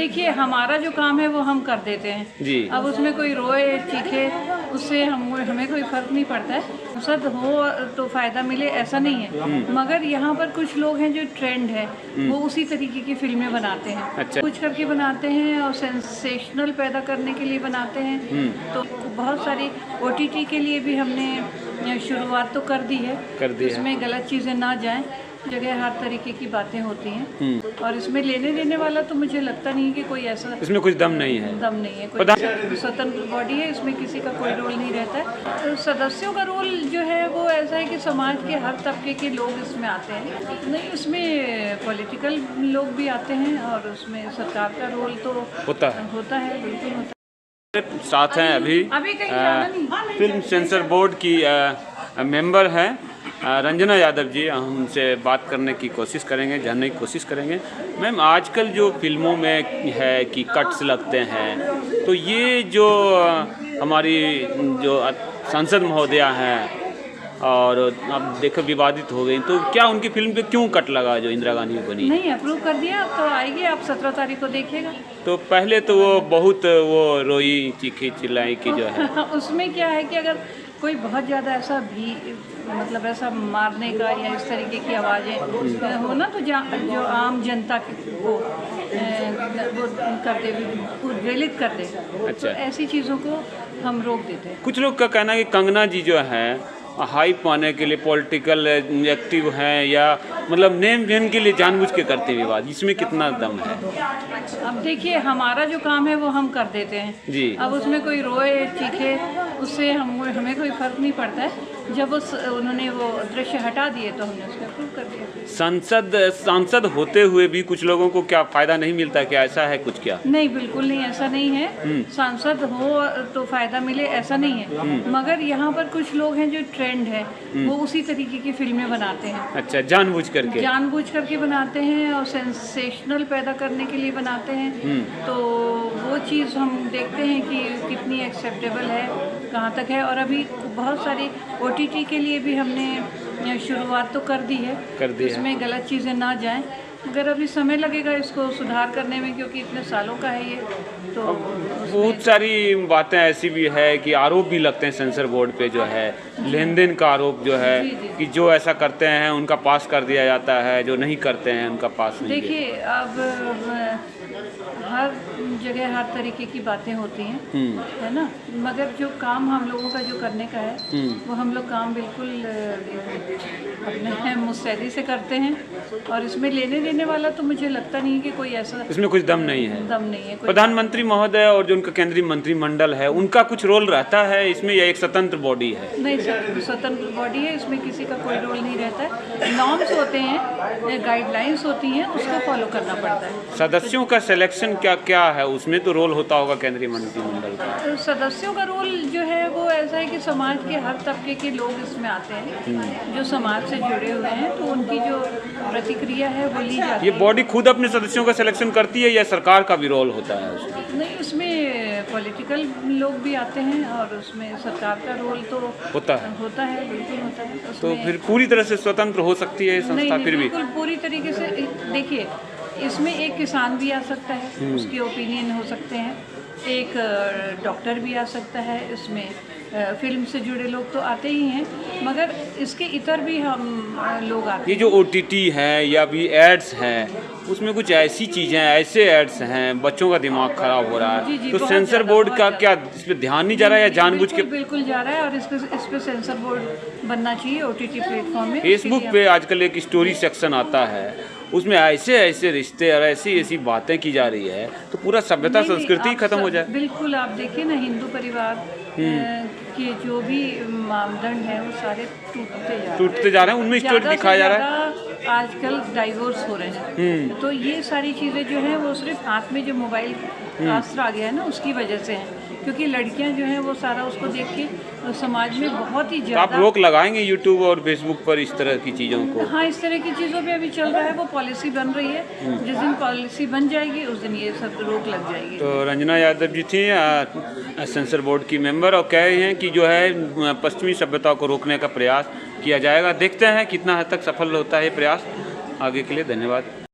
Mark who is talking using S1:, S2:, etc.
S1: देखिए, हमारा जो काम है वो हम कर देते हैं
S2: जी।
S1: अब उसमें कोई रोए चीखे उससे हमें कोई फर्क नहीं पड़ता है। संसद हो तो फ़ायदा मिले ऐसा नहीं है, मगर यहाँ पर कुछ लोग हैं जो ट्रेंड है वो उसी तरीके की फिल्में बनाते हैं।
S2: अच्छा।
S1: कुछ करके बनाते हैं और सेंसेशनल पैदा करने के लिए बनाते हैं। तो बहुत सारी OTT के लिए भी हमने शुरुआत तो कर दी है, इसमें गलत चीज़ें ना जाएं, जगह हर तरीके की बातें होती हैं और इसमें लेने देने वाला तो मुझे लगता नहीं है कि कोई ऐसा
S2: इसमें कुछ दम नहीं है।
S1: कोई स्वतंत्र बॉडी है, इसमें किसी का कोई रोल नहीं रहता है। तो सदस्यों का रोल जो है वो ऐसा है कि समाज के हर तबके के लोग इसमें आते हैं। नहीं, उसमें पॉलिटिकल लोग भी आते हैं और उसमें सरकार का रोल तो
S2: होता है
S1: बिल्कुल होता है।
S2: साथ हैं अभी
S1: कहीं जाना नहीं।
S2: फिल्म सेंसर बोर्ड की मेंबर हैं रंजना यादव जी। हम उनसे बात करने की कोशिश करेंगे, जानने की कोशिश करेंगे। मैम, आजकल जो फिल्मों में है कि कट्स लगते हैं, तो ये जो हमारी जो सांसद महोदया हैं और अब देखो विवादित हो गई, तो क्या उनकी फिल्म पे क्यों कट लगा जो इंदिरा गांधी बनी?
S1: नहीं, अप्रूव कर दिया, अब तो आएगी, आप 17 तारीख को देखिएगा।
S2: तो पहले तो वो बहुत रोई चीखी चिल्लाई की जो है
S1: उसमें क्या है कि अगर कोई बहुत ज़्यादा ऐसा भी मतलब ऐसा मारने का या इस तरीके की आवाज़ें हो ना, तो जो आम जनता को वो कर दे, उद्वेलित कर दे।
S2: अच्छा।
S1: तो ऐसी चीज़ों को हम रोक देते हैं।
S2: कुछ लोग का कहना है कि कंगना जी जो है हाइप पाने के लिए पॉलिटिकल एक्टिव हैं या मतलब नेम वेम के लिए जानबूझ के करते विवाद, इसमें कितना दम है?
S1: अब देखिए, हमारा जो काम है वो हम कर देते हैं
S2: जी।
S1: अब उसमें कोई रोए चीखे उससे हमें कोई फर्क नहीं पड़ता है। जब उन्होंने वो दृश्य हटा दिए तो हमने उसको अप्रूव कर दिया।
S2: सांसद होते हुए भी कुछ लोगों को क्या फायदा नहीं मिलता? क्या ऐसा है कुछ? क्या
S1: नहीं, बिल्कुल नहीं, ऐसा नहीं है। सांसद हो तो फायदा मिले ऐसा नहीं है, मगर यहाँ पर कुछ लोग हैं जो ट्रेंड है वो उसी तरीके की फिल्में बनाते हैं।
S2: अच्छा, जानबूझ करके
S1: बनाते हैं और सेंसेशनल पैदा करने के लिए बनाते हैं। तो वो चीज़ हम देखते हैं कि कितनी एक्सेप्टेबल है, कहाँ तक है। और अभी बहुत सारी OTT के लिए भी हमने शुरुआत तो कर दी है, इसमें गलत चीज़ें ना जाएं, मगर अभी समय लगेगा इसको सुधार करने में, क्योंकि इतने सालों का है ये। तो
S2: बहुत सारी बातें ऐसी भी है कि आरोप भी लगते हैं सेंसर बोर्ड पे, जो है लेन देन का आरोप जो है कि जो ऐसा करते हैं उनका पास कर दिया जाता है, जो नहीं करते हैं उनका पास नहीं।
S1: देखिए, अब हर जगह हर तरीके की बातें होती हैं, है ना, मगर जो काम हम लोगों का जो करने का है वो हम लोग काम बिल्कुल अपने मुस्तैदी से करते हैं और इसमें लेने देने वाला तो मुझे लगता नहीं है कि कोई ऐसा
S2: इसमें कुछ दम नहीं है। प्रधानमंत्री महोदय और जो उनका केंद्रीय मंत्रिमंडल है उनका कुछ रोल रहता है इसमें, या एक स्वतंत्र बॉडी है?
S1: नहीं, स्वतंत्र बॉडी है, इसमें किसी का कोई रोल नहीं रहता है। नॉर्म्स होते हैं, गाइडलाइंस होती हैं, उसको फॉलो करना पड़ता है।
S2: सदस्यों का सिलेक्शन क्या है? उसमें तो रोल होता होगा केंद्रीय मंत्रिमंडल का।
S1: सदस्यों का रोल जो है वो ऐसा है कि समाज के हर तबके के लोग इसमें आते हैं जो समाज से जुड़े हुए हैं, तो उनकी जो प्रतिक्रिया है वो ली जाती है।
S2: ये बॉडी खुद अपने सदस्यों का सिलेक्शन करती है या सरकार का भी रोल होता है उसमें?
S1: नहीं, उसमें पॉलिटिकल लोग भी आते हैं और उसमें सरकार का रोल तो
S2: होता है,
S1: बिल्कुल होता है।
S2: तो फिर पूरी तरह से स्वतंत्र हो सकती है संस्था? फिर भी
S1: बिल्कुल पूरी तरीके से देखिए, इसमें एक किसान भी आ सकता है, उसके ओपिनियन हो सकते हैं, एक डॉक्टर भी आ सकता है, इसमें फिल्म से जुड़े लोग तो आते ही हैं, मगर इसके इतर भी हम लोग आते हैं।
S2: ये जो OTT है या भी एड्स हैं, उसमें कुछ ऐसी चीज़ें, ऐसे एड्स हैं, बच्चों का दिमाग खराब हो रहा है।
S1: जी,
S2: तो सेंसर बोर्ड का क्या इस पर ध्यान नहीं जा रहा है या जानबूझ के?
S1: बिल्कुल जा रहा है और इस पे सेंसर बोर्ड बनना चाहिए OTT प्लेटफॉर्म में।
S2: फेसबुक पे आजकल एक स्टोरी सेक्शन आता है, उसमें ऐसे रिश्ते और ऐसी बातें की जा रही है, तो पूरा सभ्यता संस्कृति खत्म हो जाए।
S1: बिल्कुल, आप देखिए ना, हिंदू परिवार के जो भी मापदंड है वो सारे टूटते जा रहे हैं, उनमें स्टोरी दिखाया जा रहा है। आजकल डाइवोर्स हो रहे हैं, तो ये सारी चीज़ें जो हैं वो सिर्फ हाथ में जो मोबाइल शास्त्र आ गया है ना उसकी वजह से हैं, क्योंकि लड़कियां जो हैं वो सारा उसको देख के समाज में बहुत ही ज़्यादा।
S2: आप रोक लगाएंगे यूट्यूब और फेसबुक पर इस तरह की चीज़ों को?
S1: हाँ, इस तरह की चीज़ों पे अभी चल रहा है, वो पॉलिसी बन रही है। जिस दिन पॉलिसी बन जाएगी उस दिन ये सब रोक लग जाएगी।
S2: तो रंजना यादव जी थी सेंसर बोर्ड की मेंबर, और कह रही हैं कि जो है पश्चिमी सभ्यता को रोकने का प्रयास किया जाएगा। देखते हैं कितना हद तक सफल होता है ये प्रयास। आगे के लिए धन्यवाद।